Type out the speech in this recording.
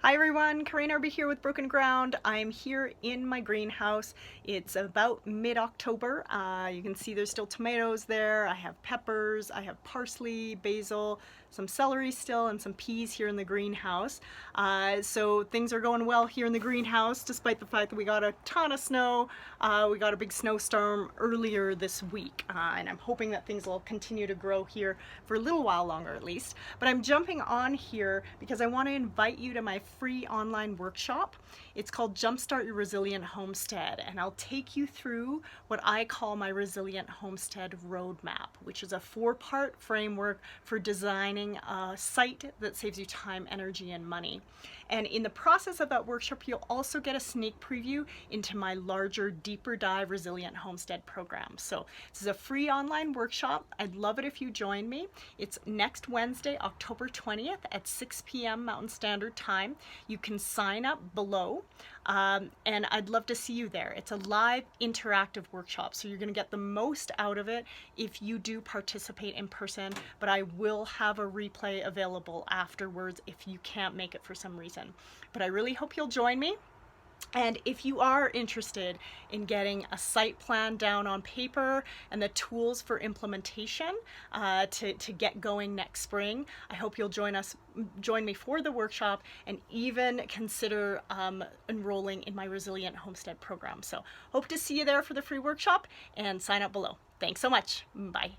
Hi everyone, Corinne Arby here with Broken Ground. I'm here in my greenhouse. It's about mid-October. You can see there's still tomatoes there. I have peppers, I have parsley, basil, some celery still, and some peas here in the greenhouse. So things are going well here in the greenhouse despite the fact that we got a ton of snow. We got a big snowstorm earlier this week, and I'm hoping that things will continue to grow here for a little while longer at least. But I'm jumping on here because I want to invite you to my free online workshop. It's called Jumpstart Your Resilient Homestead, and I'll take you through what I call my Resilient Homestead Roadmap, which is a 4-part framework for designing a site that saves you time, energy, and money. And in the process of that workshop, you'll also get a sneak preview into my larger, deeper dive Resilient Homestead program. So this is a free online workshop. I'd love it if you join me. It's next Wednesday, October 20th at 6 p.m. Mountain Standard Time. You can sign up below, and I'd love to see you there. It's a live interactive workshop, so you're going to get the most out of it if you do participate in person, but I will have a replay available afterwards if you can't make it for some reason. But I really hope you'll join me. And if you are interested in getting a site plan down on paper and the tools for implementation to get going next spring, I hope you'll join me for the workshop and even consider enrolling in my Resilient Homestead program. So hope to see you there for the free workshop, and sign up below. Thanks so much. Bye.